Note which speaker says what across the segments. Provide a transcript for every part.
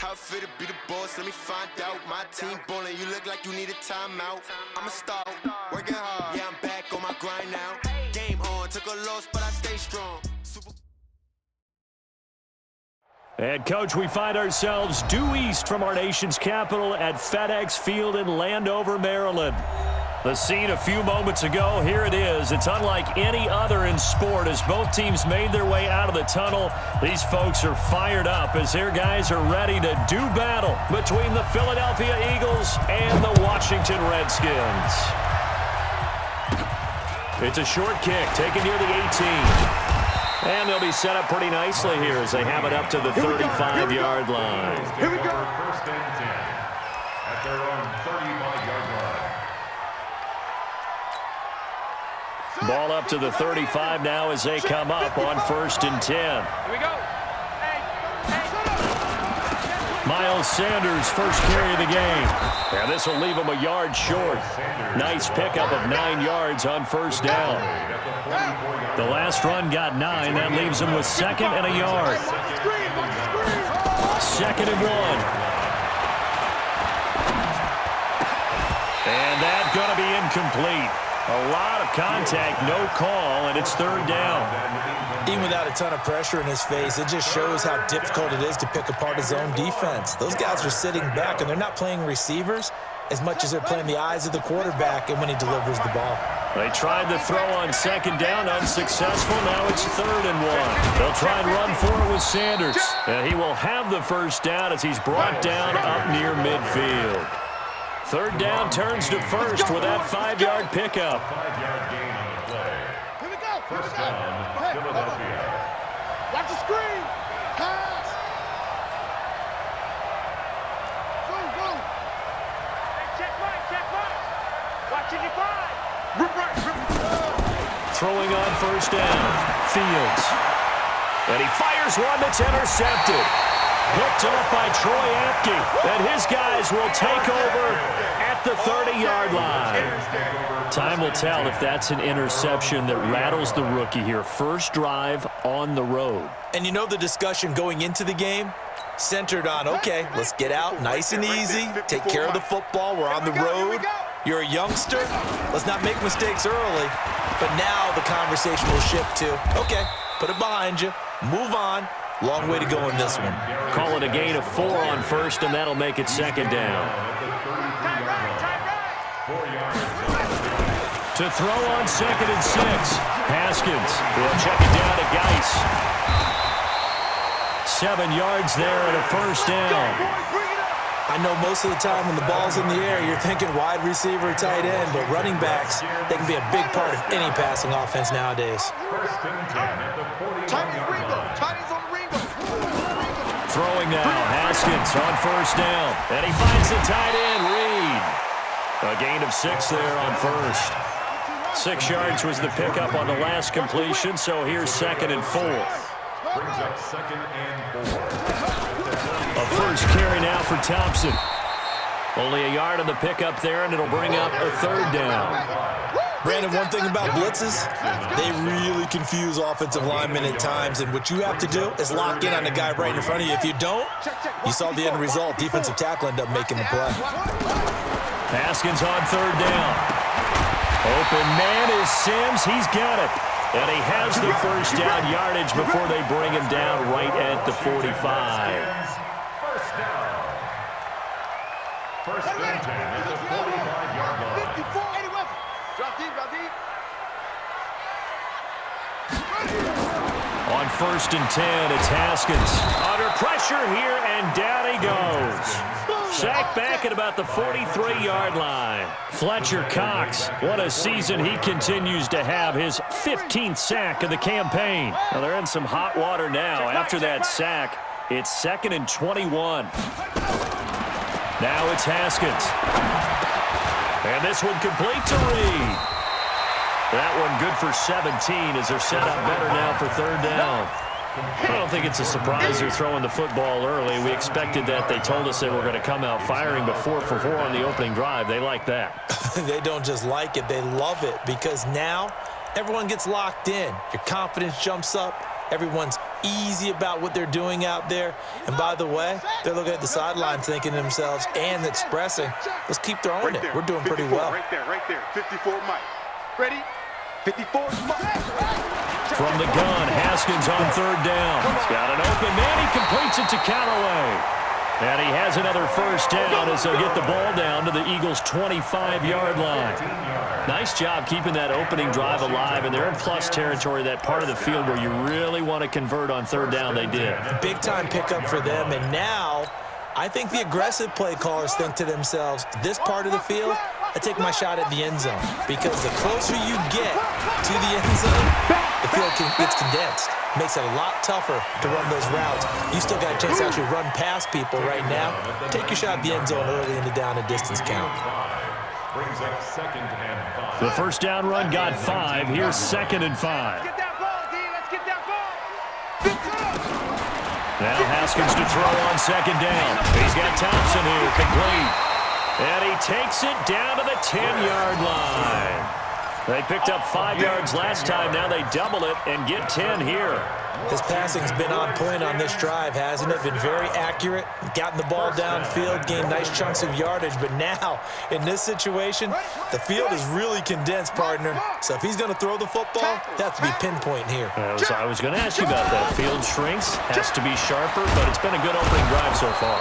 Speaker 1: How it feel to be the boss, let me find out. My team ballin', you look like you need a timeout. I'm a star, working hard. Yeah, I'm back on my grind now. Game on, took a loss, but I stay strong.
Speaker 2: And, Coach, we find ourselves due east from our nation's capital at FedEx Field in Landover, Maryland. The scene a few moments ago, here it is. It's unlike any other in sport as both teams made their way out of the tunnel. These folks are fired up as their guys are ready to do battle between the Philadelphia Eagles and the Washington Redskins. It's a short kick taken near the 18. And they'll be set up pretty nicely here as they have it up to the 35-yard line.
Speaker 3: Here we go. First and 10 at their own 35-yard line.
Speaker 2: Ball up to the 35 now as they come up on 1st and 10.
Speaker 4: Here we go.
Speaker 2: Miles Sanders, first carry of the game. And this will leave him a yard short. Nice pickup of 9 yards on 1st down. The last run got 9. That leaves him with 2nd and a yard. 2nd and 1. And that's going to be incomplete. A lot of contact, no call, and it's 3rd down.
Speaker 5: Even without a ton of pressure in his face, it just shows how difficult it is to pick apart his own defense. Those guys are sitting back, and they're not playing receivers as much as they're playing the eyes of the quarterback and when he delivers the ball.
Speaker 2: They tried the throw on 2nd down, unsuccessful. Now it's 3rd and 1. They'll try and run for it with Sanders. And he will have the 1st down as he's brought down up near midfield. 3rd down turns to 1st with that 5-yard pickup.
Speaker 3: 5-yard gain on the play.
Speaker 4: Here we go.
Speaker 3: First down, Philadelphia.
Speaker 4: Watch the screen. Pass. Go, go. Check right. Watching your 5. Rip right.
Speaker 2: Throwing on 1st down. Fields. And he fires one that's intercepted. Picked off by Troy Apke. And his guys will take over at the 30-yard line. Time will tell if that's an interception that rattles the rookie here. First drive on the road.
Speaker 5: And you know the discussion going into the game? Centered on, okay, let's get out nice and easy, take care of the football, we're on the road. You're a youngster, let's not make mistakes early. But now the conversation will shift to, okay, put it behind you, move on. Long way to go in this one.
Speaker 2: Call it a gain of 4 on 1st, and that'll make it 2nd down. To throw on 2nd and 6. Haskins will check it down to Geis. 7 yards there and a 1st down.
Speaker 5: I know most of the time when the ball's in the air, you're thinking wide receiver, tight end, but running backs, they can be a big part of any passing offense nowadays.
Speaker 3: 1st and 10 at the 41-yard line.
Speaker 2: Throwing now, Haskins on 1st down. And he finds the tight end, Reed. A gain of 6 there on 1st. 6 yards was the pickup on the last completion, so here's 2nd and 4.
Speaker 3: Brings up 2nd and 4.
Speaker 2: A first carry now for Thompson. Only a yard on the pickup there, and it'll bring up a 3rd down.
Speaker 5: Brandon, one thing about blitzes, they really confuse offensive linemen at times, and what you have to do is lock in on the guy right in front of you. If you don't, you saw the end result. Defensive tackle ended up making the play.
Speaker 2: Haskins on 3rd down. Open man is Sims. He's got it. And he has the 1st down yardage before they bring him down right at the 45.
Speaker 3: 1st down. 1st and 10 at the 45-yard line.
Speaker 4: Drop deep.
Speaker 2: On 1st and 10, it's Haskins. Under pressure here, and down he goes. Sacked back at about the 43-yard line. Fletcher Cox, what a season he continues to have. His 15th sack of the campaign. Well, they're in some hot water now. After that sack, it's 2nd and 21. Now it's Haskins. And this one complete to Reed. That one good for 17 as they're set up better now for 3rd down. I don't think it's a surprise they're throwing the football early. We expected that. They told us they were going to come out firing, but 4 for 4 on the opening drive. They like that.
Speaker 5: They don't just like it, they love it, because now everyone gets locked in. Your confidence jumps up. Everyone's easy about what they're doing out there. And by the way, they're looking at the sideline thinking to themselves and expressing, let's keep throwing it. We're doing pretty well.
Speaker 4: Right there. 54 Mike. Ready? 54 Mike.
Speaker 2: From the gun, Haskins on third down. He's got an open man. He completes it to Callaway. And he has another first down as they'll get the ball down to the Eagles' 25-yard line. Nice job keeping that opening drive alive, and they're in plus territory, that part of the field where you really want to convert on third down. They did.
Speaker 5: Big-time pickup for them, and now I think the aggressive play callers think to themselves, this part of the field, I take my shot at the end zone, because the closer you get to the end zone, the field gets condensed. Makes it a lot tougher to run those routes. You still got a chance to actually run past people right now. Take your shot at the end zone early in the down and distance count.
Speaker 3: Brings up 2nd and 5.
Speaker 2: The first down run got 5. Here's 2nd and 5.
Speaker 4: Get that ball, D. Let's get that ball.
Speaker 2: Now Haskins to throw on 2nd down. He's got Thompson here, complete. And he takes it down to the 10-yard line. They picked up 5 yards last time. Now they double it and get 10 here.
Speaker 5: His passing's been on point on this drive, hasn't it? Been very accurate, gotten the ball downfield, gained nice chunks of yardage. But now, in this situation, the field is really condensed, partner. So if he's going to throw the football, it has to be pinpoint here.
Speaker 2: I was going to ask you about that. Field shrinks, has to be sharper, but it's been a good opening drive so far.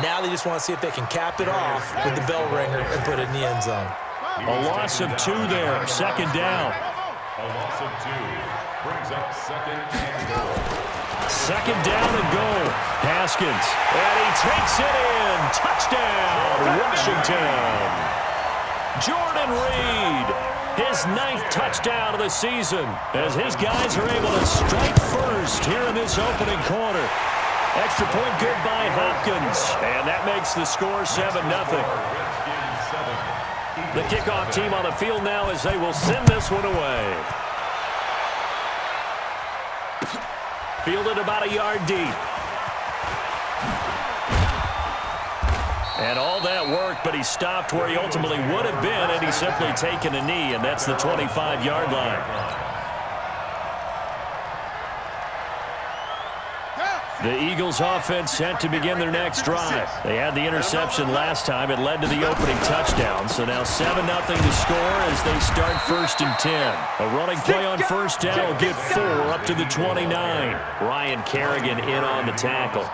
Speaker 5: Now they just want to see if they can cap it off with the bell ringer and put it in the end zone.
Speaker 2: A loss of 2 there, 2nd down.
Speaker 3: A loss of 2. Brings up 2nd and goal.
Speaker 2: 2nd down and goal. Haskins. And he takes it in. Touchdown, Washington. Jordan Reed, his 9th touchdown of the season, as his guys are able to strike first here in this opening quarter. Extra point good by Hopkins. And that makes the score 7-0. The kickoff team on the field now as they will send this one away. Fielded about a yard deep. And all that work, but he stopped where he ultimately would have been, and he's simply taken a knee, and that's the 25-yard line. The Eagles offense set to begin their next drive. They had the interception last time. It led to the opening touchdown. So now 7-0 to score as they start 1st and 10. A running play on first down will get 4 up to the 29. Ryan Kerrigan in on the tackle.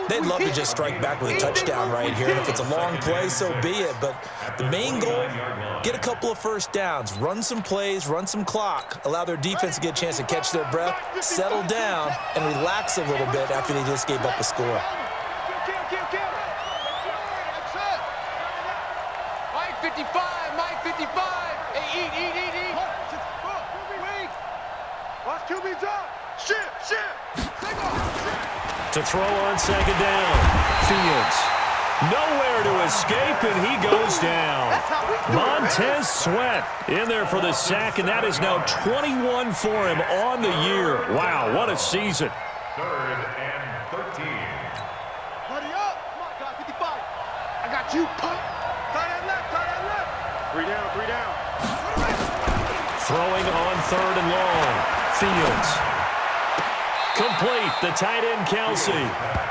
Speaker 5: They'd love to just strike back with a touchdown right here. And if it's a long play, so be it. But the main goal, get a couple of first downs, run some plays, run some clock, allow their defense to get a chance to catch their breath, settle down, and relax a little bit after they just gave up a score.
Speaker 4: Mike 55, Mike 55. Hey, eat. Watch QB drop. Shift. Take off.
Speaker 2: To throw on 2nd down. Fields. Nowhere to escape, and he goes down. Montez Sweat in there for the sack, and that is now 21 for him on the year. Wow, what a season.
Speaker 3: 3rd and 13.
Speaker 4: Hurry up. Come on, guy, 55. I got you, punk. Tie that left. 3 down.
Speaker 2: Throwing on 3rd and long. Fields. Complete, the tight end, Kelsey.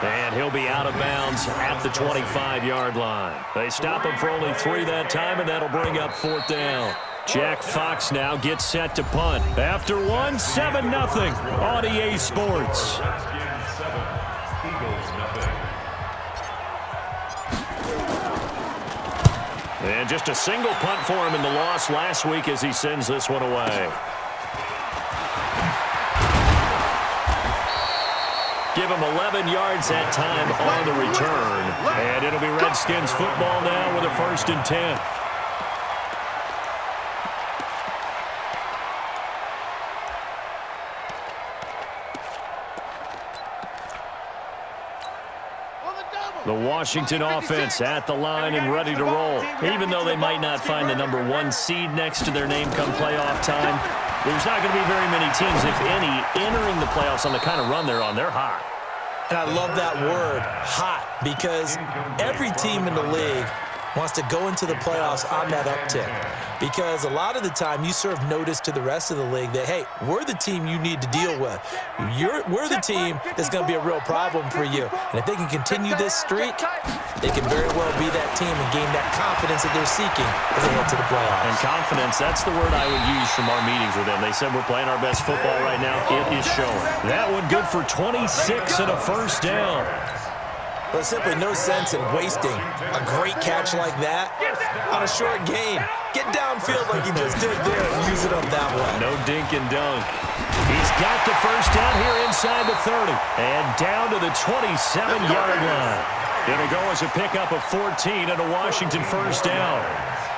Speaker 2: And he'll be out of bounds at the 25-yard line. They stop him for only 3 that time, and that'll bring up 4th down. Jack Fox now gets set to punt. After 1, 7-0 on EA Sports.
Speaker 3: Redskins 7, Eagles 0.
Speaker 2: And just a single punt for him in the loss last week as he sends this one away. Give him 11 yards that time on the return. And it'll be Redskins football now with a 1st and 10. The Washington offense at the line and ready to roll. Even though they might not find the number 1 seed next to their name come playoff time, there's not going to be very many teams, if any, entering the playoffs on the kind of run they're on. They're hot.
Speaker 5: And I love that word, hot, because every team in the league wants to go into the playoffs on that uptick, because a lot of the time you serve notice to the rest of the league that, hey, we're the team you need to deal with. We're the team that's going to be a real problem for you. And if they can continue this streak, they can very well be that team and gain that confidence that they're seeking as they head to the playoffs.
Speaker 2: And confidence, that's the word I would use from our meetings with them. They said we're playing our best football right now. It is showing. That one good for 26 and a first down.
Speaker 5: There's simply no sense in wasting a great catch like that on a short gain. Get downfield like you just did there and use it up that way.
Speaker 2: No dink and dunk. He's got the first down here inside the 30 and down to the 27-yard line. It'll go as a pickup of 14 and a Washington first down.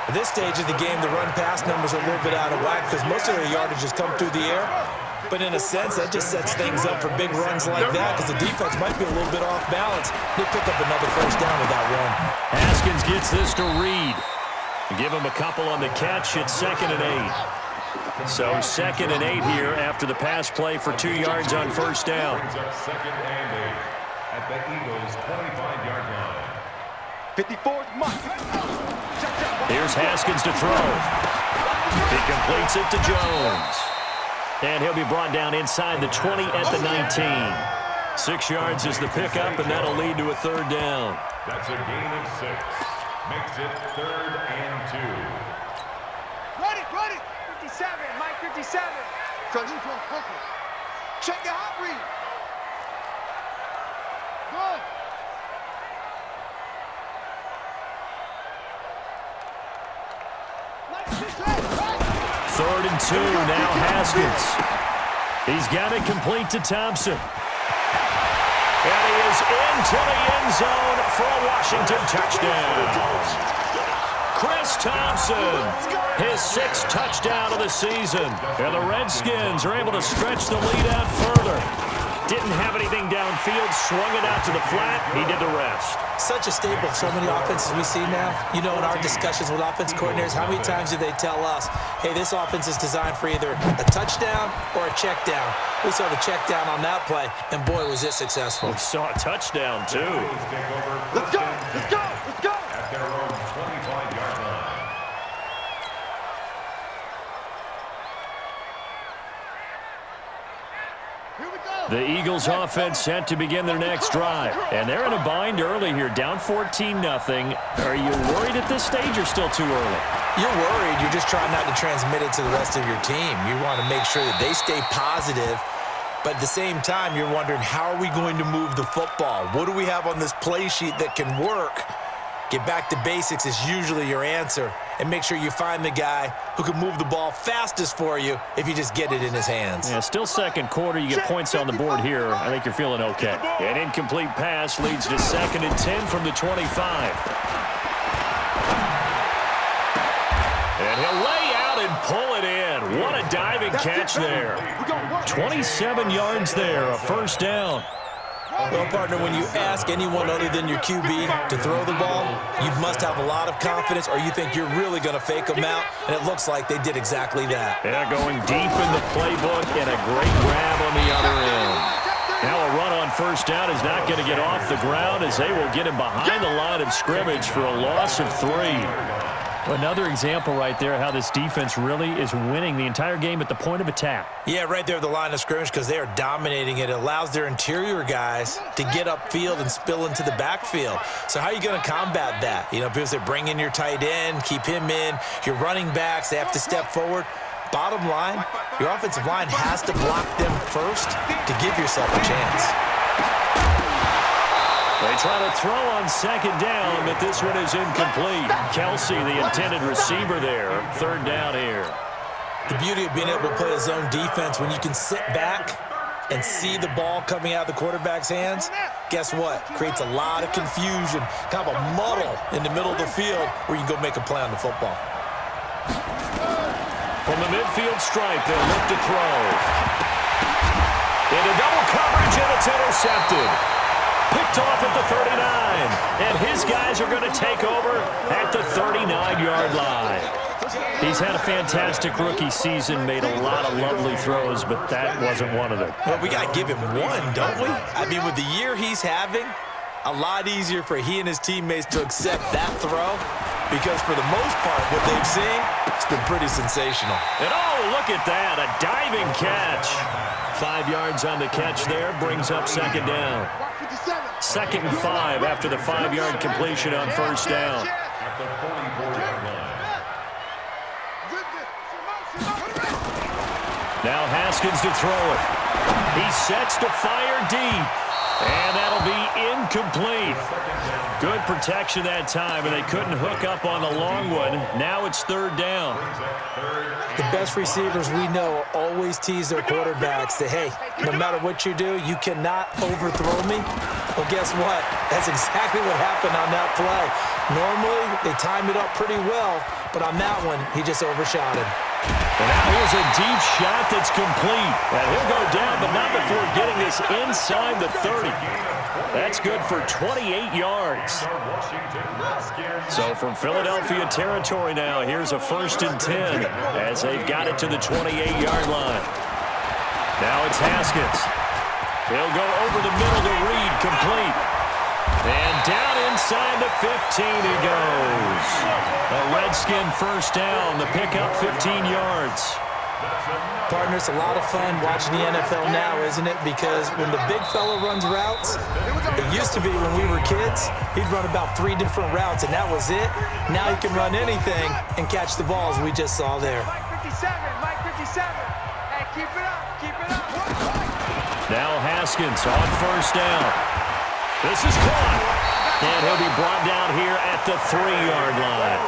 Speaker 5: At this stage of the game, the run-pass numbers are a little bit out of whack because most of their yardage has come through the air. But in a sense, that just sets things up for big runs like that because the defense might be a little bit off balance. They pick up another first down with that run.
Speaker 2: Haskins gets this to Reed. Give him a couple on the catch. It's 2nd and 8. So 2nd and 8 here after the pass play for 2 yards on first down.
Speaker 3: 2nd and 8 at the Eagles' 25-yard line.
Speaker 4: 54's Mike.
Speaker 2: Here's Haskins to throw. He completes it to Jones. And he'll be brought down inside the 20 at the 19. 6 yards is the pickup, and that'll lead to a third down.
Speaker 3: That's a gain of 6. Makes it 3rd and 2.
Speaker 4: Run it. 57, Mike 57. Check your hot read. Good.
Speaker 2: Third and 2, now Haskins. He's got it complete to Thompson. And he is into the end zone for a Washington touchdown. Chris Thompson, his 6th touchdown of the season. And the Redskins are able to stretch the lead out further. Didn't have anything downfield, swung it out to the flat. He did the rest.
Speaker 5: Such a staple of so many offenses we see now. You know, in our discussions with offense coordinators, how many times do they tell us, hey, this offense is designed for either a touchdown or a check down. We saw the check down on that play, and boy, was it successful.
Speaker 2: We saw a touchdown, too.
Speaker 4: Let's go.
Speaker 3: At their own 25-yard line.
Speaker 2: The Eagles offense set to begin their next drive. And they're in a bind early here, down 14-0. Are you worried at this stage or still too early?
Speaker 5: You're worried. You're just trying not to transmit it to the rest of your team. You want to make sure that they stay positive. But at the same time, you're wondering, how are we going to move the football? What do we have on this play sheet that can work? Get back to basics is usually your answer. And make sure you find the guy who can move the ball fastest for you if you just get it in his hands.
Speaker 2: Yeah, still second quarter. You get points on the board here. I think you're feeling okay. An incomplete pass leads to 2nd and 10 from the 25. And he'll lay out and pull it in. What a diving catch there. 27 yards there, a first down.
Speaker 5: Well, partner, when you ask anyone other than your QB to throw the ball, you must have a lot of confidence, or you think you're really going to fake them out, and it looks like they did exactly that.
Speaker 2: Yeah, going deep in the playbook and a great grab on the other end. Now a run on first down is not going to get off the ground as they will get him behind the line of scrimmage for a loss of 3. Another example right there how this defense really is winning the entire game at the point of attack.
Speaker 5: Yeah, right there at the line of scrimmage because they are dominating it. It allows their interior guys to get upfield and spill into the backfield. So how are you going to combat that? You know, people say bring in your tight end, keep him in. Your running backs, they have to step forward. Bottom line, your offensive line has to block them first to give yourself a chance.
Speaker 2: They try to throw on second down, but this one is incomplete. Kelsey, the intended receiver there. Third down here.
Speaker 5: The beauty of being able to play a zone defense, when you can sit back and see the ball coming out of the quarterback's hands, guess what? Creates a lot of confusion, kind of a muddle in the middle of the field where you can go make a play on the football.
Speaker 2: From the midfield stripe, they'll look to throw. Into double coverage, and it's intercepted. Picked off at the 39, and his guys are going to take over at the 39-yard line. He's had a fantastic rookie season, made a lot of lovely throws, but that wasn't one of them.
Speaker 5: Well, we got to give him one, don't we? I mean, with the year he's having, a lot easier for he and his teammates to accept that throw because for the most part, what they've seen, it's been pretty sensational.
Speaker 2: And oh, look at that, a diving catch. 5 yards on the catch there, brings up second down. 2nd and 5 after the 5-yard completion on first down.
Speaker 3: At the 44-yard line.
Speaker 2: Now Haskins to throw it. He sets to fire deep. And that'll be incomplete. Good protection that time, and they couldn't hook up on the long one. Now it's 3rd down.
Speaker 5: The best receivers we know always tease their quarterbacks that, hey, no matter what you do, you cannot overthrow me. Well, guess what? That's exactly what happened on that play. Normally, they time it up pretty well, but on that one, he just overshot him.
Speaker 2: And now here's a deep shot that's complete. And he'll go down, but not before getting this inside the 30. That's good for 28 yards. So from Philadelphia territory now, here's a 1st and 10 as they've got it to the 28-yard line. Now it's Haskins. He'll go over the middle to Reed, complete. And down inside the 15 he goes. A Redskin first down, the pickup 15 yards.
Speaker 5: Partner, it's a lot of fun watching the NFL now, isn't it? Because when the big fella runs routes, it used to be when we were kids, he'd run about 3 different routes, and that was it. Now he can run anything and catch the balls we just saw there.
Speaker 4: Mike 57. Hey, keep it up.
Speaker 2: Now Haskins on first down. This is caught. And he'll be brought down here at the 3-yard line.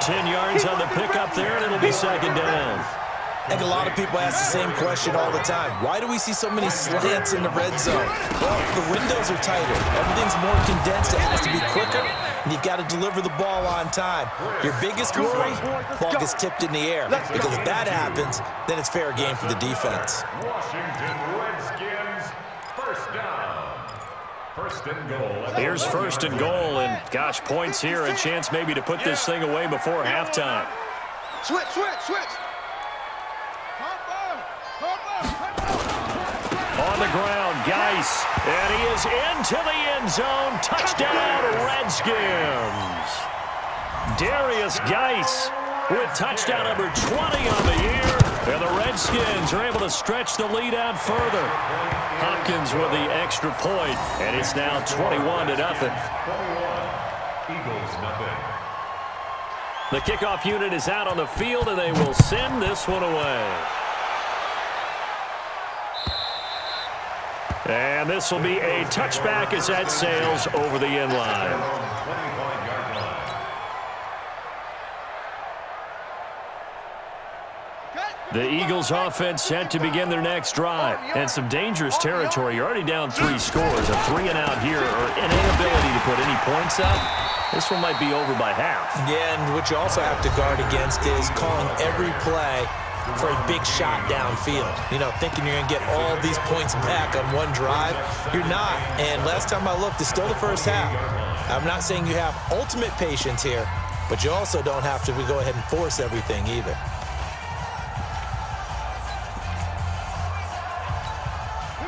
Speaker 2: 10 yards on the pickup there, and it'll be second down.
Speaker 5: I think a lot of people ask the same question all the time. Why do we see so many slants in the red zone? Well, the windows are tighter. Everything's more condensed. It has to be quicker, and you've got to deliver the ball on time. Your biggest worry, ball gets tipped in the air. Because if that happens, then it's fair game for the defense.
Speaker 3: Washington Redskins, first down. 1st and goal.
Speaker 2: Here's 1st and goal, and gosh, points here, a chance maybe to put this thing away before halftime.
Speaker 4: Switch.
Speaker 2: On the ground, Geis, and he is into the end zone. Touchdown, Redskins. Darius Geis with touchdown number 20 on the year. And the Redskins are able to stretch the lead out further. Hopkins with the extra point, and it's now 21-0.
Speaker 3: 21, Eagles nothing.
Speaker 2: The kickoff unit is out on the field, and they will send this one away. And this will be a touchback as that sails over the end line. The Eagles offense set to begin their next drive. And some dangerous territory. You're already down 3 scores. A 3-and-out here, or an inability to put any points up. This one might be over by half.
Speaker 5: Yeah, and what you also have to guard against is calling every play for a big shot downfield. You know, thinking you're going to get all these points back on one drive. You're not. And last time I looked, it's still the first half. I'm not saying you have ultimate patience here, but you also don't have to go ahead and force everything either.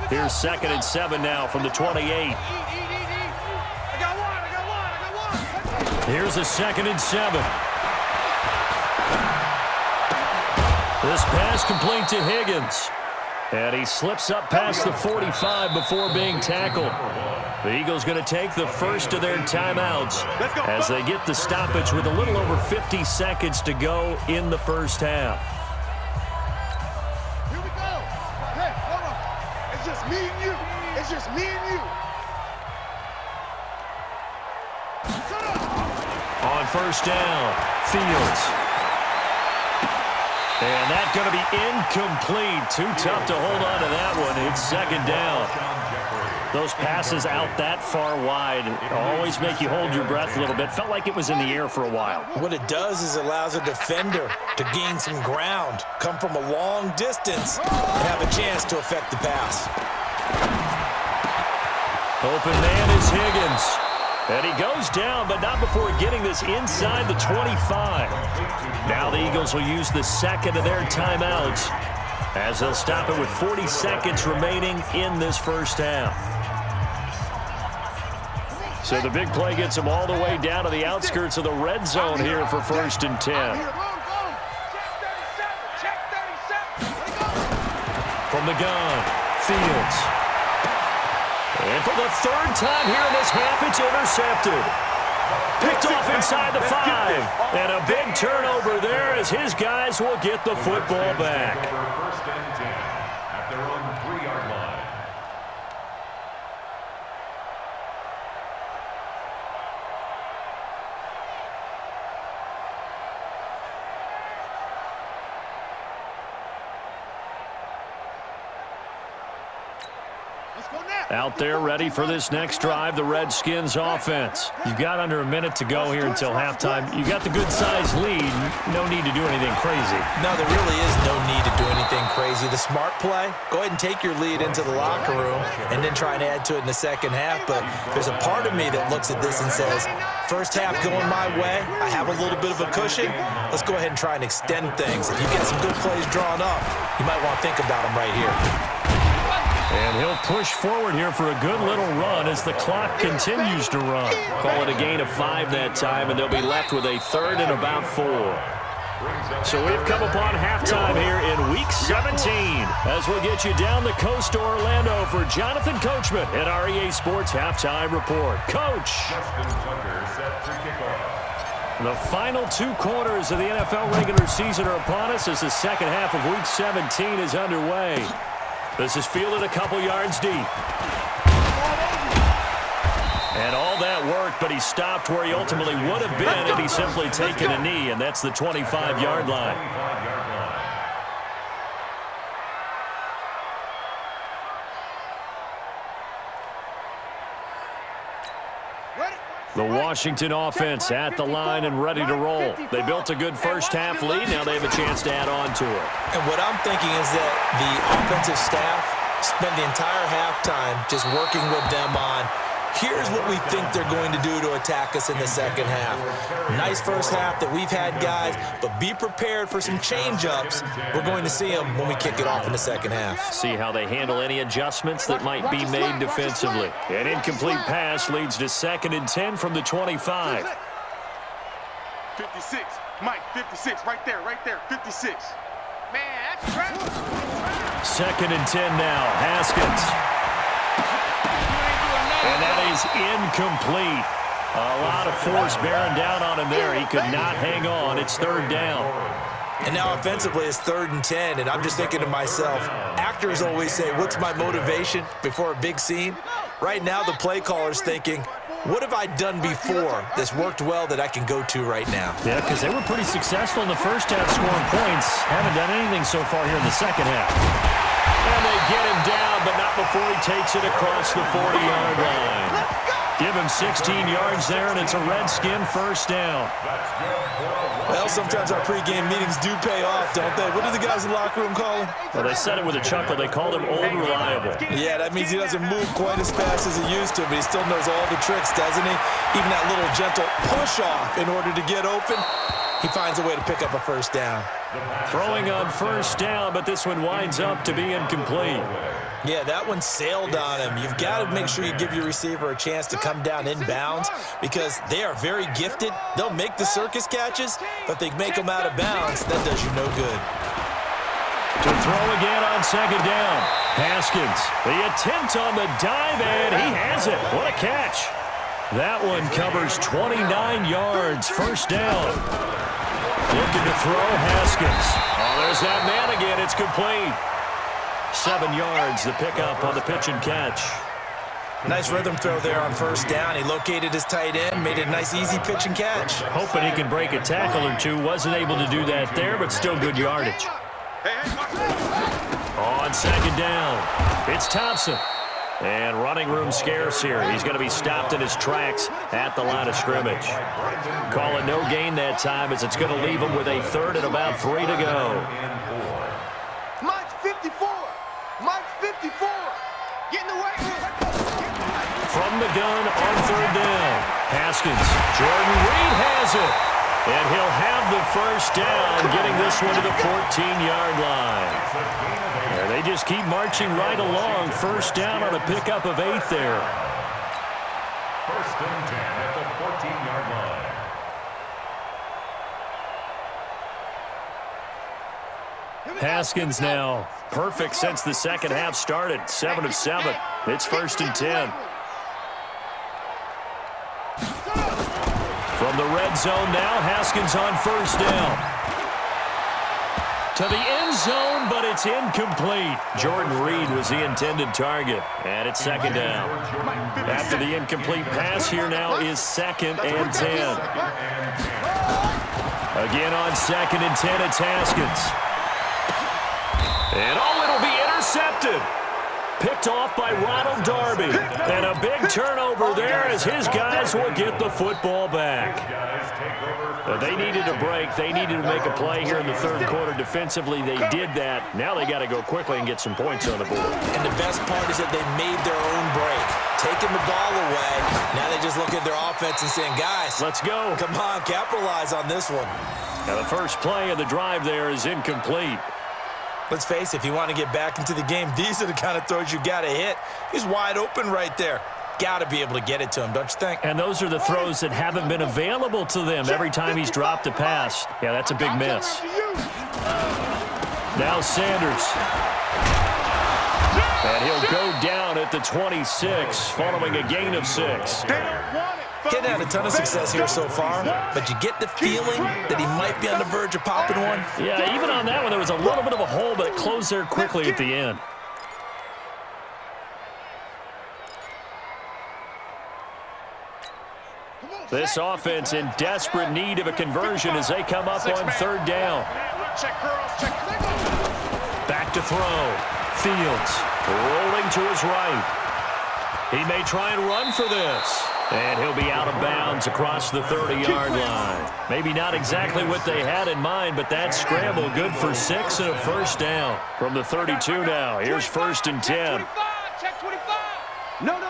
Speaker 2: Here's 2nd and 7 now from the 28.
Speaker 4: I got one.
Speaker 2: Here's a 2nd and 7. This pass complete to Higgins. And he slips up past the 45 before being tackled. The Eagles going to take the first of their timeouts as they get the stoppage with a little over 50 seconds to go in the first half.
Speaker 4: Here we go. Hey, hold on. It's just me and you.
Speaker 2: On first down, Fields. And that's going to be incomplete. Too tough to hold on to that one. It's second down. Those passes out that far wide always make you hold your breath a little bit. Felt like it was in the air for a while.
Speaker 5: What it does is it allows a defender to gain some ground, come from a long distance, and have a chance to affect the pass.
Speaker 2: Open man is Higgins. And he goes down, but not before getting this inside the 25. Now the Eagles will use the second of their timeouts as they'll stop it with 40 seconds remaining in this first half. So the big play gets him all the way down to the outskirts of the red zone here for 1st and 10. From the gun, Fields. And for the 3rd time here in this half, it's intercepted. Picked off inside the 5. And a big turnover there as his guys will get the football back.
Speaker 3: 1st and 10 at their own 3-yard line.
Speaker 2: Out there ready for this next drive, the Redskins offense. You've got under a minute to go here until halftime. You've got the good-sized lead. No need to do anything crazy.
Speaker 5: No, there really is no need to do anything crazy. The smart play, go ahead and take your lead into the locker room and then try and add to it in the second half. But there's a part of me that looks at this and says, first half going my way, I have a little bit of a cushion. Let's go ahead and try and extend things. If you get some good plays drawn up, you might want to think about them right here.
Speaker 2: And he'll push forward here for a good little run as the clock continues to run. Call it a gain of 5 that time, and they'll be left with a 3rd and about 4. So we've come upon halftime here in Week 17 as we'll get you down the coast to Orlando for Jonathan Coachman at our EA Sports Halftime Report. Coach! The final 2 quarters of the NFL regular season are upon us as the second half of Week 17 is underway. This is fielded a couple yards deep. And all that worked, but he stopped where he ultimately would have been had he simply taken a knee, and that's the 25-yard line. The Washington offense at the line and ready to roll. They built a good first half lead. Now they have a chance to add on to it.
Speaker 5: And what I'm thinking is that the offensive staff spent the entire halftime just working with them on, here's what we think they're going to do to attack us in the second half. Nice first half that we've had, guys, but be prepared for some change-ups. We're going to see them when we kick it off in the second half.
Speaker 2: See how they handle any adjustments that might be made defensively. An incomplete pass leads to 2nd and 10 from the 25.
Speaker 4: 56, Mike, 56, right there, 56. Man, that's trash.
Speaker 2: 2nd and 10 now, Haskins. And that is incomplete. A lot of force bearing down on him there. He could not hang on. It's 3rd down.
Speaker 5: And now offensively it's 3rd and 10, and I'm just thinking to myself, actors always say, what's my motivation before a big scene? Right now the play caller's thinking, what have I done before that's worked well that I can go to right now?
Speaker 2: Yeah, because they were pretty successful in the first half scoring points. Haven't done anything so far here in the second half. And they get him down, but not before he takes it across the 40-yard line. Give him 16 yards there, and it's a Redskin first down.
Speaker 5: Well, sometimes our pregame meetings do pay off, don't they? What do the guys in the locker room call him?
Speaker 2: Well, they said it with a chuckle. They called him Old Reliable.
Speaker 5: Yeah, that means he doesn't move quite as fast as he used to, but he still knows all the tricks, doesn't he? Even that little gentle push-off in order to get open, he finds a way to pick up a first down.
Speaker 2: Throwing on first down, but this one winds up to be incomplete.
Speaker 5: Yeah, that one sailed on him. You've got to make sure you give your receiver a chance to come down inbounds because they are very gifted. They'll make the circus catches, but they make them out of bounds. That does you no good.
Speaker 2: To throw again on 2nd down. Haskins, the attempt on the dive, and he has it. What a catch. That one covers 29 yards. First down. Looking to throw, Haskins. Oh, there's that man again. It's complete. 7 yards, the pickup on the pitch and catch.
Speaker 5: Nice rhythm throw there on first down. He located his tight end, made it a nice, easy pitch and catch.
Speaker 2: Hoping he can break a tackle or two. Wasn't able to do that there, but still good yardage. On 2nd down, it's Thompson. And running room scarce here. He's going to be stopped in his tracks at the line of scrimmage. Call it no gain that time as it's going to leave him with a 3rd and about 3 to go.
Speaker 4: Mike's 54. Mike's 54. Getting away.
Speaker 2: From the gun on 3rd down. Haskins. Jordan Reed has it. And he'll have the first down, getting this one to the 14-yard line. And they just keep marching right along. First down on a pickup of 8 there.
Speaker 3: First and 10 at the 14-yard line.
Speaker 2: Haskins now perfect since the second half started. 7 of 7. It's first and 10. From the red zone now, Haskins on first down. To the end zone, but it's incomplete. Jordan Reed was the intended target, and it's second down. After the incomplete pass, here now is second and 10. Again on second and 10, it's Haskins. And it'll be intercepted. Picked off by Ronald Darby. And a big turnover there as his guys will get the football back. They needed a break. They needed to make a play here in the third quarter defensively. They did that. Now they got to go quickly and get some points on the board. And the best part is that they made their own break. Taking the ball away. Now they just look at their offense and saying, guys, let's go. Come on, capitalize on this one. Now the first play of the drive there is incomplete. Let's face it, if you want to get back into the game, these are the kind of throws you got to hit. He's wide open right there. Got to be able to get it to him, don't you think? And those are the throws that haven't been available to them every time he's dropped a pass. Yeah, that's a big miss. Now Sanders. And he'll go down at the 26, following a gain of 6. Getting had a ton of success here so far, but you get the feeling that he might be on the verge of popping one. Yeah, even on that one, there was a little bit of a hole, but it closed there quickly at the end. This offense in desperate need of a conversion as they come up on third down. Back to throw. Fields rolling to his right. He may try and run for this. And he'll be out of bounds across the 30-yard line. Maybe not exactly what they had in mind, but that scramble good for 6 and a first down. From the 32 now, here's first and 10.
Speaker 4: Check 25. No. Off.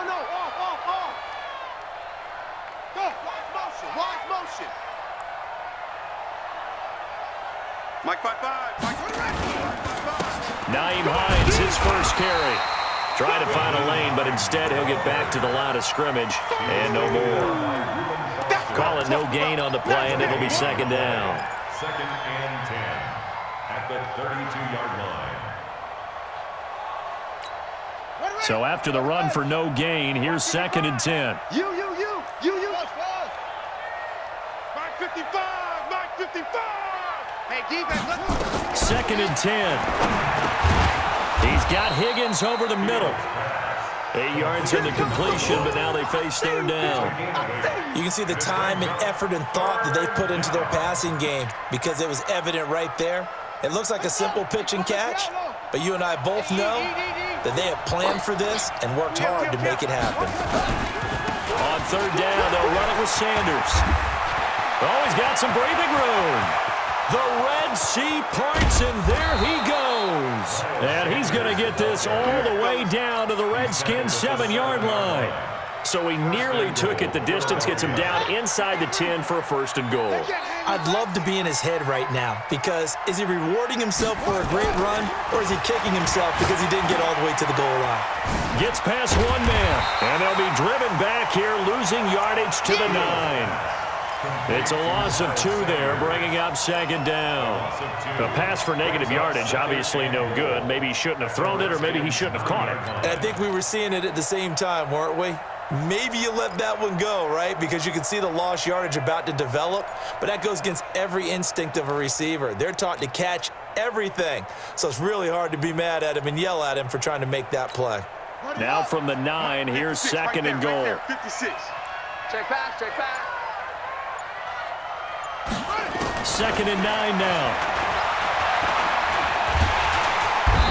Speaker 4: Go. Wide motion. Mike 5-5.
Speaker 2: Naeem Hines, his first carry. Trying to find a lane, but instead he'll get back to the line of scrimmage, and no more. Call it no gain on the play, and it'll be second down.
Speaker 3: Second and 10 at the 32-yard line.
Speaker 2: So after the run for no gain, here's second and 10.
Speaker 4: You. Mike 55. Hey, defense, let's go.
Speaker 2: Second and 10. He's got Higgins over the middle. 8 yards in the completion, but now they face third down.
Speaker 5: You can see the time and effort and thought that they put into their passing game because it was evident right there. It looks like a simple pitch and catch, but you and I both know that they have planned for this and worked hard to make it happen.
Speaker 2: On third down, they'll run it with Sanders. Oh, he's got some breathing room. The Red Sea parts, and there he goes. And he's going to get this all the way down to the Redskins' 7-yard line. So he nearly took it the distance, gets him down inside the 10 for a first and goal.
Speaker 5: I'd love to be in his head right now because is he rewarding himself for a great run or is he kicking himself because he didn't get all the way to the goal line?
Speaker 2: Gets past one man, and they'll be driven back here, losing yardage to the 9. It's a loss of 2 there, bringing up second down. A pass for negative yardage, obviously no good. Maybe he shouldn't have thrown it, or maybe he shouldn't have caught it.
Speaker 5: And I think we were seeing it at the same time, weren't we? Maybe you let that one go, right? Because you can see the lost yardage about to develop, but that goes against every instinct of a receiver. They're taught to catch everything, so it's really hard to be mad at him and yell at him for trying to make that play.
Speaker 2: Now from the 9, here's second and goal.
Speaker 4: 56. Check back.
Speaker 2: Second and 9 now.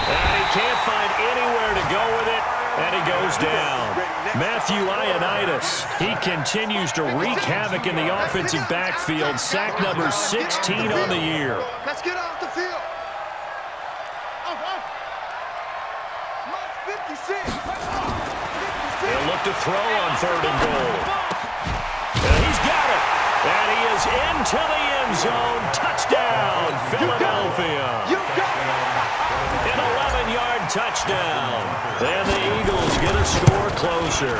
Speaker 2: And he can't find anywhere to go with it, and he goes down. Matthew Ioannidis, he continues to wreak havoc in the offensive backfield. Sack number 16 on the year.
Speaker 4: Let's get off the field. 56.
Speaker 2: They'll look to throw on third and goal. And he's got it. And he is into the end zone. Touchdown, Philadelphia. An 11-yard touchdown. And the Eagles get a score closer.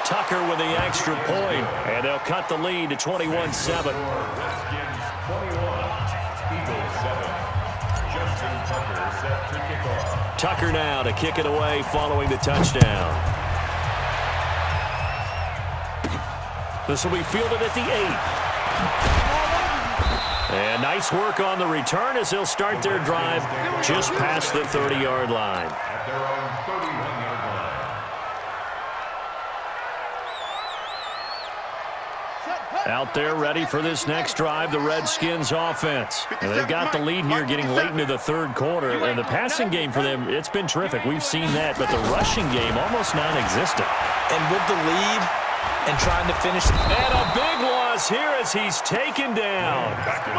Speaker 2: Tucker with the extra point, and they'll cut the lead to 21-7.
Speaker 3: Redskins 21, Eagles 7. Justin Tucker set to kick off.
Speaker 2: Tucker now to kick it away following the touchdown. This will be fielded at the 8. And nice work on the return as they'll start their drive just past the 30-yard line.
Speaker 3: At their own 31-yard line.
Speaker 2: Out there ready for this next drive, the Redskins offense. And they've got the lead here getting late into the third quarter. And the passing game for them, it's been terrific. We've seen that, but the rushing game almost non-existent.
Speaker 5: And with the lead and trying to finish.
Speaker 2: And a big loss here as he's taken down.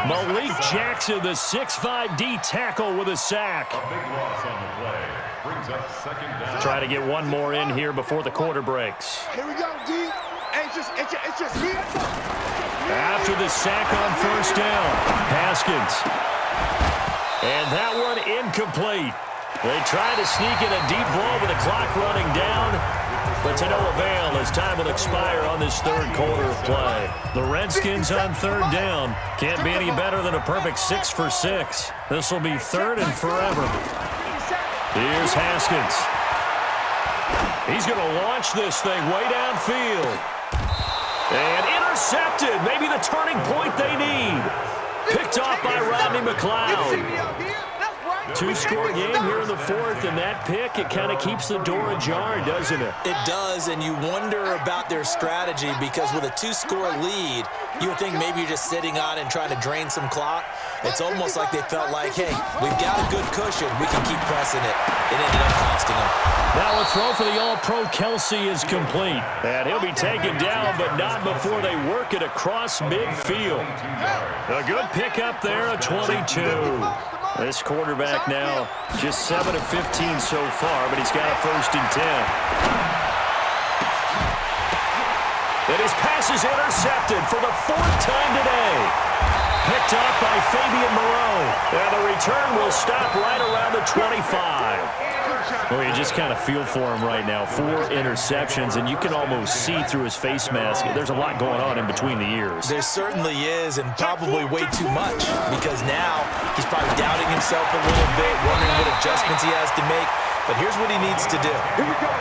Speaker 2: Malik Jackson, the 6'5" D tackle with a sack.
Speaker 3: A big loss on the play. Brings up second down.
Speaker 2: Try to get one more in here before the quarter breaks.
Speaker 4: Here we go, D. Hey, it's just me.
Speaker 2: After the sack on first down, Haskins. And that one incomplete. They try to sneak in a deep ball with the clock running down, but to no avail as time will expire on this third quarter of play. The Redskins on third down. Can't be any better than a perfect 6 for 6. This will be third and forever. Here's Haskins. He's going to launch this thing way downfield. And intercepted. Maybe the turning point they need. Picked off by Rodney McLeod. Two-score game here in the fourth, and that pick, it kind of keeps the door ajar, doesn't it?
Speaker 5: It does, and you wonder about their strategy because with a two-score lead, you would think maybe you're just sitting on it and trying to drain some clock. It's almost like they felt like, hey, we've got a good cushion. We can keep pressing it. It ended up costing them.
Speaker 2: Now a throw for the All-Pro Kelsey is complete. And he'll be taken down, but not before they work it across midfield. A good pickup there, a 22. This quarterback now just 7 of 15 so far, but he's got a 1st and 10. And his pass is intercepted for the 4th time today. Picked up by Fabian Moreau. And the return will stop right around the 25. Well, you just kind of feel for him right now. 4 interceptions, and you can almost see through his face mask. There's a lot going on in between the ears.
Speaker 5: There certainly is, and probably way too much, because now he's probably doubting himself a little bit, wondering what adjustments he has to make. But here's what he needs to do.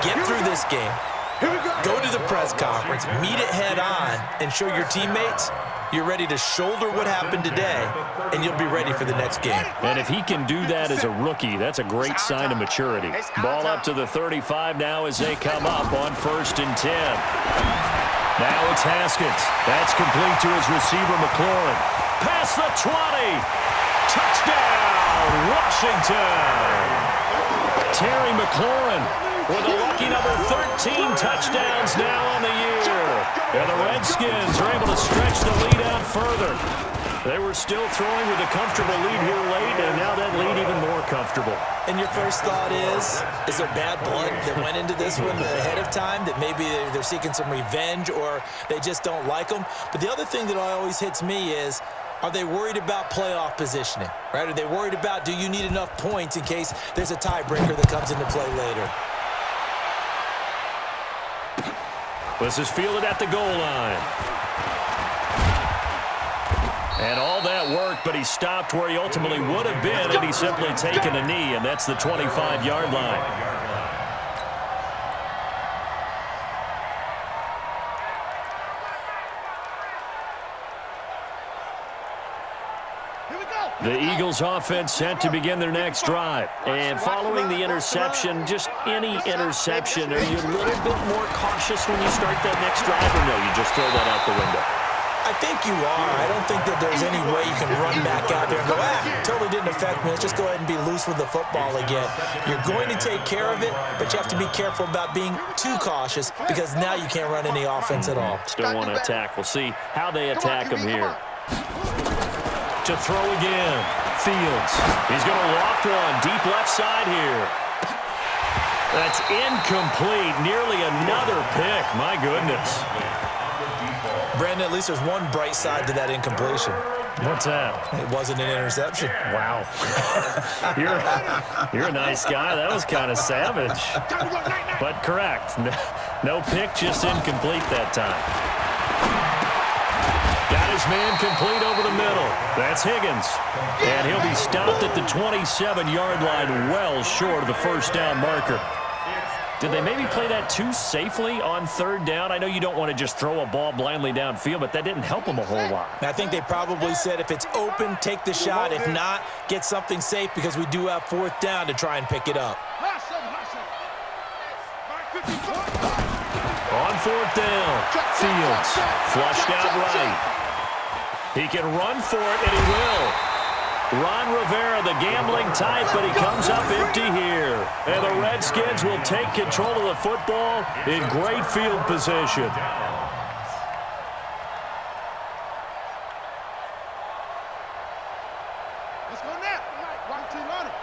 Speaker 5: Get through this game. Go to the press conference, meet it head on, and show your teammates you're ready to shoulder what happened today, and you'll be ready for the next game.
Speaker 2: And if he can do that as a rookie, that's a great sign of maturity. Ball up to the 35 now as they come up on 1st and 10. Now it's Haskins. That's complete to his receiver, McLaurin. Past the 20. Touchdown, Washington. Terry McLaurin with a lucky number 13 touchdowns now on the year. And the Redskins are able to stretch the lead out further. They were still throwing with a comfortable lead here late, and now that lead even more comfortable.
Speaker 5: And your first thought is there bad blood that went into this one ahead of time, that maybe they're seeking some revenge or they just don't like them? But the other thing that always hits me is, are they worried about playoff positioning, right? Are they worried about, do you need enough points in case there's a tiebreaker that comes into play later?
Speaker 2: This is fielded at the goal line. And all that work, but he stopped where he ultimately would have been had he simply taken a knee, and that's the 25-yard line. The Eagles offense set to begin their next drive. And following the interception, just any interception, are you a little bit more cautious when you start that next drive, or no, you just throw that out the window?
Speaker 5: I think you are. I don't think that there's any way you can run back out there and go, totally didn't affect me. Let's just go ahead and be loose with the football again. You're going to take care of it, but you have to be careful about being too cautious because now you can't run any offense at all.
Speaker 2: Still want to attack. We'll see how they attack him here. To throw again. Fields. He's going to loft one. Deep left side here. That's incomplete. Nearly another pick. My goodness.
Speaker 5: Brandon, at least there's one bright side to that incompletion.
Speaker 2: What's that?
Speaker 5: It wasn't an interception.
Speaker 2: Wow. You're a nice guy. That was kind of savage. But correct. No pick, just incomplete that time. Got his man complete over the middle. That's Higgins. And he'll be stopped at the 27-yard line, well short of the first down marker. Did they maybe play that too safely on third down? I know you don't want to just throw a ball blindly downfield, but that didn't help them a whole lot.
Speaker 5: I think they probably said if it's open, take the shot. If not, get something safe because we do have fourth down to try and pick it up.
Speaker 2: On fourth down, Fields flushed out right. He can run for it, and he will. Ron Rivera, the gambling type, but he comes up empty here. And the Redskins will take control of the football in great field position.
Speaker 4: Let's go now. Right, 15 on it.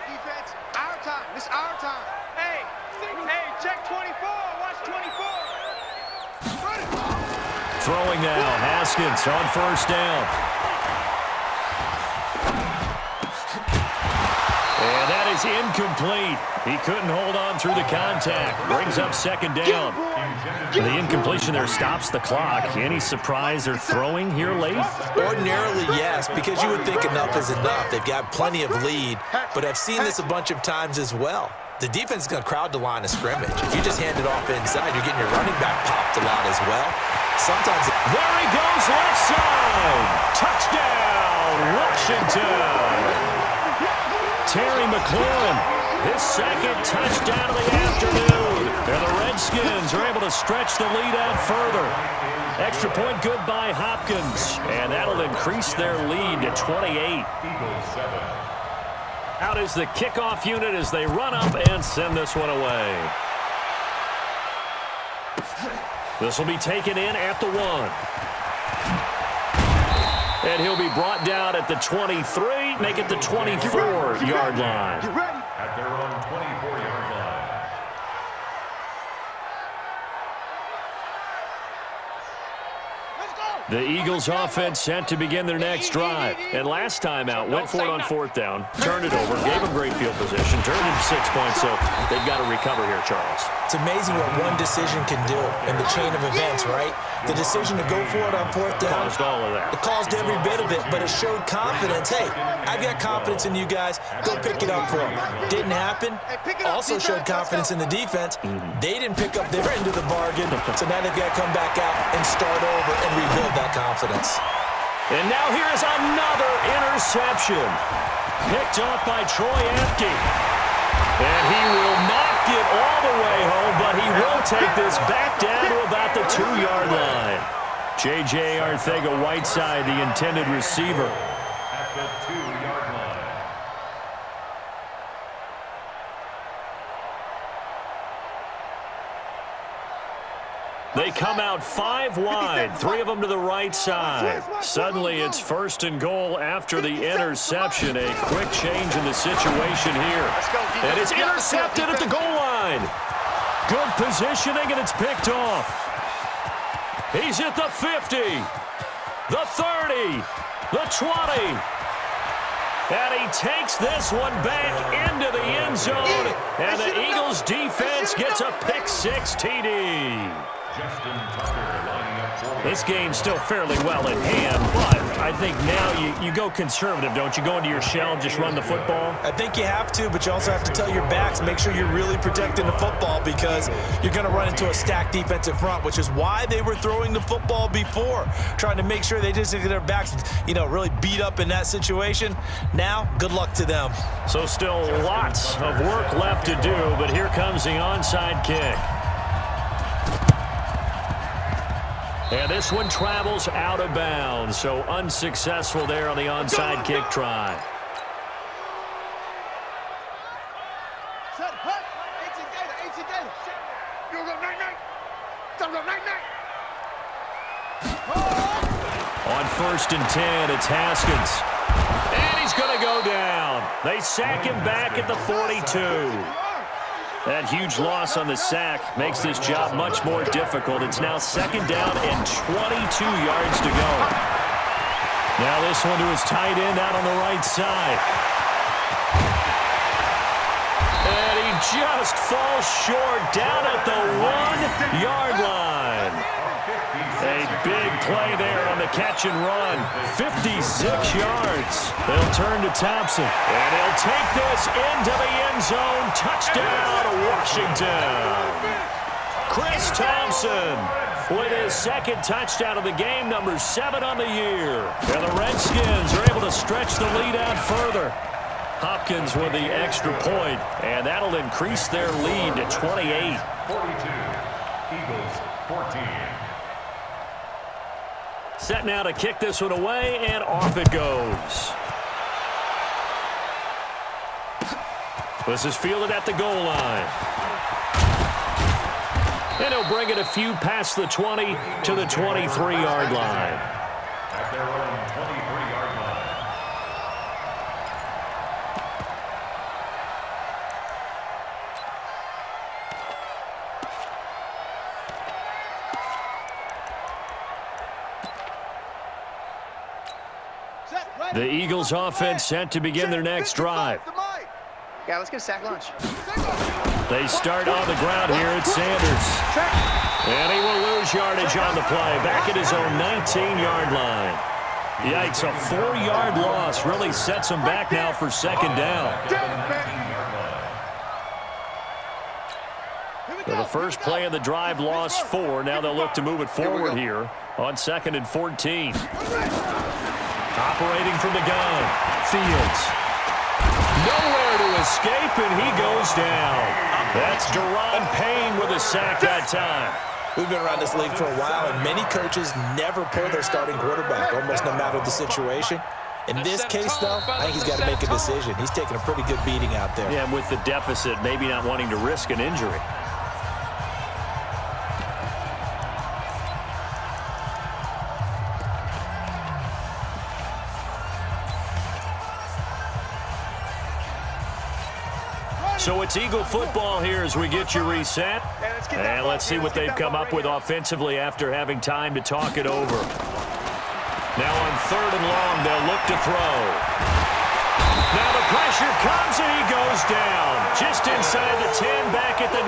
Speaker 4: Defense, our time. This our time. Hey, check 24. Watch 24.
Speaker 2: Throwing now, Haskins on first down. And that is incomplete. He couldn't hold on through the contact. Brings up second down. The incompletion there stops the clock. Any surprise they're throwing here late?
Speaker 5: Ordinarily, yes, because you would think enough is enough. They've got plenty of lead, but I've seen this a bunch of times as well. The defense is going to crowd the line of scrimmage. If you just hand it off inside, you're getting your running back popped a lot as well. Sometimes
Speaker 2: there he goes, left side. Touchdown, Washington. Terry McLaurin, his second touchdown of the afternoon. And the Redskins are able to stretch the lead out further. Extra point good by Hopkins. And that'll increase their lead to 28. Out is the kickoff unit as they run up and send this one away. This will be taken in at the 1. And he'll be brought down at the 23, make it the 24-yard line.
Speaker 3: At their own 24-yard line.
Speaker 2: The Eagles offense set to begin their next drive. And last time out, went for it on fourth down, turned it over, gave them great field position, turned it to 6 points, so they've got to recover here, Charles.
Speaker 5: It's amazing what one decision can do in the chain of events, right? The decision to go for it on fourth down.
Speaker 2: Caused all of that.
Speaker 5: It caused every bit of it, but it showed confidence. Hey, I've got confidence in you guys. Go pick it up for them. Didn't happen. Also showed confidence in the defense. They didn't pick up their end of the bargain, so now they've got to come back out and start over and rebuild that confidence.
Speaker 2: And now here is another interception. Picked off by Troy Apke. And he will not get all the way home, but he will take this back down to about the 2-yard line. J.J. Arcega-Whiteside, the intended receiver.
Speaker 3: At the 2-yard line.
Speaker 2: They come out 5 wide, 3 of them to the right side. Suddenly it's first and goal after the interception. A quick change in the situation here. And it's intercepted at the goal line. Good positioning, and it's picked off. He's at the 50, the 30, the 20. And he takes this one back into the end zone. And the Eagles defense gets a pick-6 TD. This game's still fairly well in hand, but I think now you go conservative, don't you? Go into your shell and just run the football?
Speaker 5: I think you have to, but you also have to tell your backs, make sure you're really protecting the football because you're going to run into a stacked defensive front, which is why they were throwing the football before, trying to make sure they just get their backs, really beat up in that situation. Now, good luck to them.
Speaker 2: So still lots of work left to do, but here comes the onside kick. And this one travels out of bounds, so unsuccessful there on the onside kick try. On 1st and 10, it's Haskins. And he's going to go down. They sack him back at the 42. That huge loss on the sack makes this job much more difficult. It's now 2nd down and 22 yards to go. Now this one to his tight end out on the right side. And he just falls short down at the 1-yard line. A big play there on the catch and run. 56 yards. They'll turn to Thompson. And he'll take this into the end zone. Touchdown, Washington. Chris Thompson with his second touchdown of the game, number 7 on the year. And the Redskins are able to stretch the lead out further. Hopkins with the extra point, and that'll increase their lead to 28.
Speaker 3: 42. Eagles 14.
Speaker 2: Set now to kick this one away, and off it goes. This is fielded at the goal line. And he'll bring it a few past the 20 to the 23-yard line.
Speaker 3: At their own 23-yard line.
Speaker 2: The Eagles offense set to begin their next drive.
Speaker 4: Yeah, let's get a sack lunch.
Speaker 2: They start on the ground here at Sanders. And he will lose yardage on the play, back at his own 19-yard line. Yikes, a 4-yard loss really sets him back now for second down. So the first play of the drive lost 4. Now they'll look to move it forward here on 2nd and 14. Operating from the gun, Fields. Nowhere to escape, and he goes down. That's Deron Payne with a sack that time.
Speaker 5: We've been around this league for a while, and many coaches never pull their starting quarterback, almost no matter the situation. In this case, though, I think he's got to make a decision. He's taking a pretty good beating out there.
Speaker 2: Yeah, and with the deficit, maybe not wanting to risk an injury. So it's Eagle football here as we get you reset. And let's see what they've come up with offensively after having time to talk it over. Now on 3rd and long, they'll look to throw. Now the pressure comes and he goes down. Just inside the 10, back at the 9.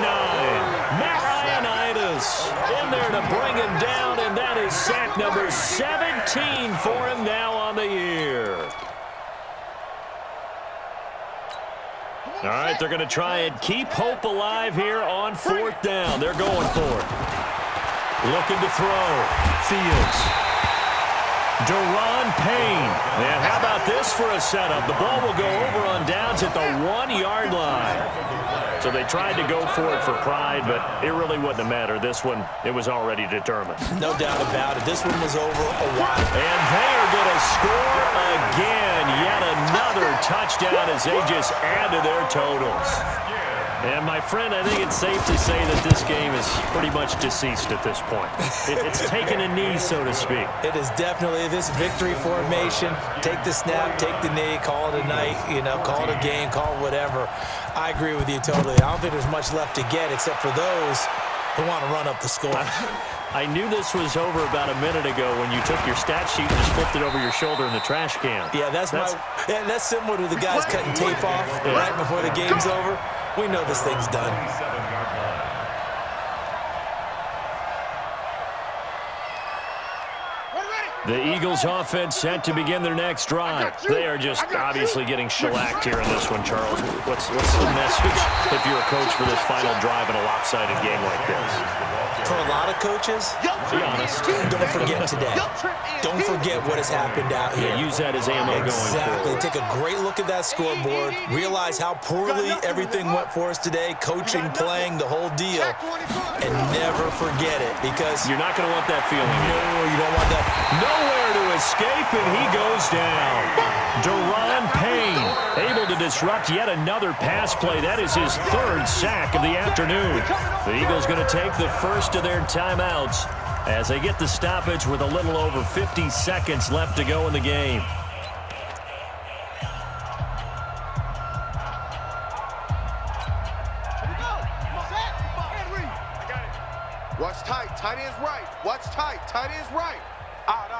Speaker 2: Matt Ioannidis in there to bring him down, and that is sack number 17 for him now on the year. All right, they're going to try and keep hope alive here on 4th down. They're going for it. Looking to throw. Fields. Deron Payne. And how about this for a setup? The ball will go over on downs at the 1-yard line. So they tried to go for it for pride, but it really wouldn't have mattered. This one, it was already determined.
Speaker 5: No doubt about it. This one was over a while.
Speaker 2: And they are going to score again. Yet another touchdown as they just add to their totals. And, my friend, I think it's safe to say that this game is pretty much deceased at this point. It's taken a knee, so to speak.
Speaker 5: It is definitely this victory formation. Take the snap, take the knee, call it a night, call it a game, call it whatever. I agree with you totally. I don't think there's much left to get except for those who want to run up the score.
Speaker 2: I knew this was over about a minute ago when you took your stat sheet and just flipped it over your shoulder in the trash can.
Speaker 5: Yeah, that's similar to the guys cutting tape off right before the game's over. We know this thing's done.
Speaker 2: The Eagles offense set to begin their next drive. They are just obviously getting shellacked here in this one, Charles. What's the message if you're a coach for this final drive in a lopsided game like this?
Speaker 5: For a lot of coaches,
Speaker 2: be honest.
Speaker 5: Don't forget today. Don't forget what has happened out here.
Speaker 2: Yeah, use that as ammo going forward.
Speaker 5: Take a great look at that scoreboard. Realize how poorly everything went for us today. Coaching, playing, the whole deal. And never forget it because
Speaker 2: you're not going to want that feeling.
Speaker 5: No, you don't want that.
Speaker 2: Nowhere to escape, and he goes down. Deron Payne able to disrupt yet another pass play. That is his 3rd sack of the afternoon. The Eagles going to take the first of their timeouts as they get the stoppage with a little over 50 seconds left to go in the game.
Speaker 4: Watch tight. Tight end's right. Watch tight. Tight end's right. Out.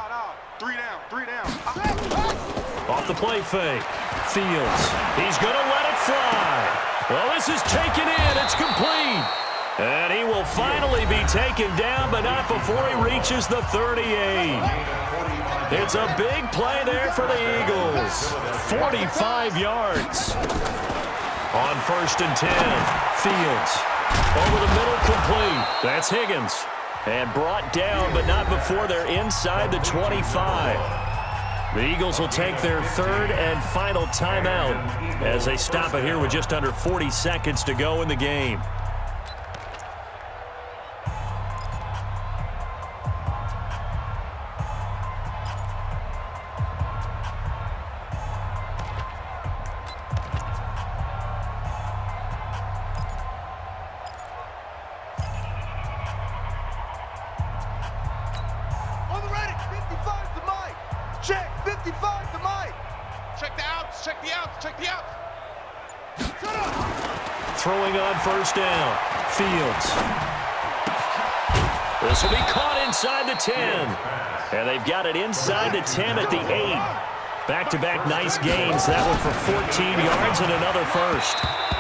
Speaker 4: 3 down. 3 down.
Speaker 2: Off the play fake. Fields. He's going to let it fly. Well, this is taken in. It's complete. And he will finally be taken down, but not before he reaches the 38. It's a big play there for the Eagles. 45 yards. On 1st and 10, Fields. Over the middle, complete. That's Higgins. And brought down, but not before they're inside the 25. The Eagles will take their 3rd and final timeout as they stop it here with just under 40 seconds to go in the game.
Speaker 4: On the ready, 55 to Mike. Check, 55 to Mike. Check the outs, check the outs, check the outs. Shut up.
Speaker 2: Throwing on 1st down. Fields. This will be caught inside the 10. And they've got it inside the 10 at the 8. Back-to-back nice gains. That one for 14 yards and another first.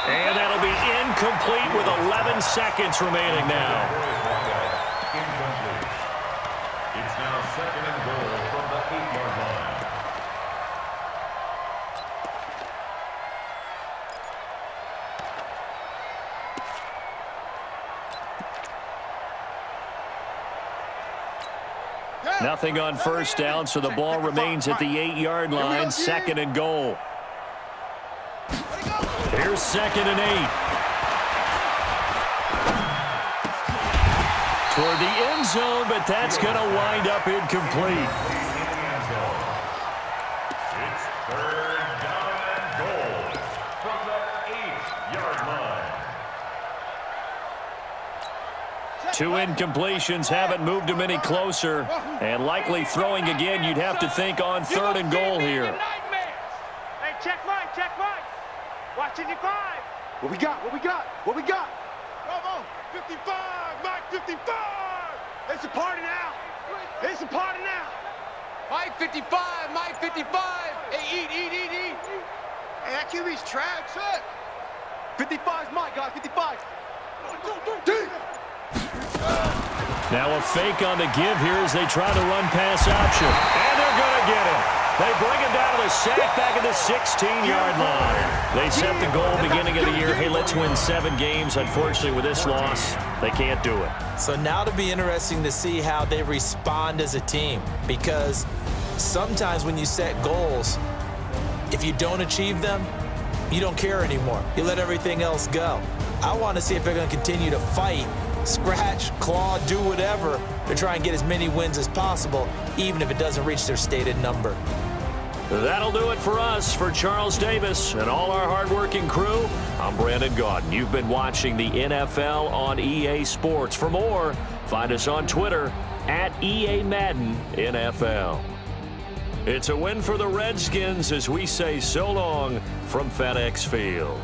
Speaker 2: And that'll be incomplete with 11 seconds remaining now.
Speaker 3: Incomplete. It's now 2nd and goal from the 8-yard line.
Speaker 2: Nothing on 1st down, so the ball remains at the 8-yard line. 2nd and goal. Here's 2nd and 8. Toward the end zone, but that's going to wind up incomplete.
Speaker 3: It's 3rd down and goal from the 8-yard line.
Speaker 2: 2 incompletions haven't moved him any closer. And likely throwing again, you'd have to think on 3rd and goal here.
Speaker 4: Hey, check Mike, check Mike. Watching your 5. What we got, what we got, what we got? Come on, 55, Mike, 55. It's a party now. It's a party now. Mike 55, Mike 55. Hey, eat. Hey, that QB's trash. 55's Mike, guys, 55. 1, 2, 3.
Speaker 2: Now a fake on the give here as they try to run pass option. And they're going to get him. They bring him down to the sack back at the 16-yard line. They set the goal beginning of the year. Hey, let's win 7 games. Unfortunately, with this loss, they can't do it.
Speaker 5: So now it'll be interesting to see how they respond as a team, because sometimes when you set goals, if you don't achieve them, you don't care anymore. You let everything else go. I want to see if they're going to continue to fight, scratch, claw, do whatever to try and get as many wins as possible, even if it doesn't reach their stated number.
Speaker 2: That'll do it for us. For Charles Davis and all our hardworking crew, I'm Brandon Gaudin. You've been watching the NFL on EA Sports. For more, find us on Twitter at EA Madden NFL. It's a win for the Redskins as we say so long from FedEx Field.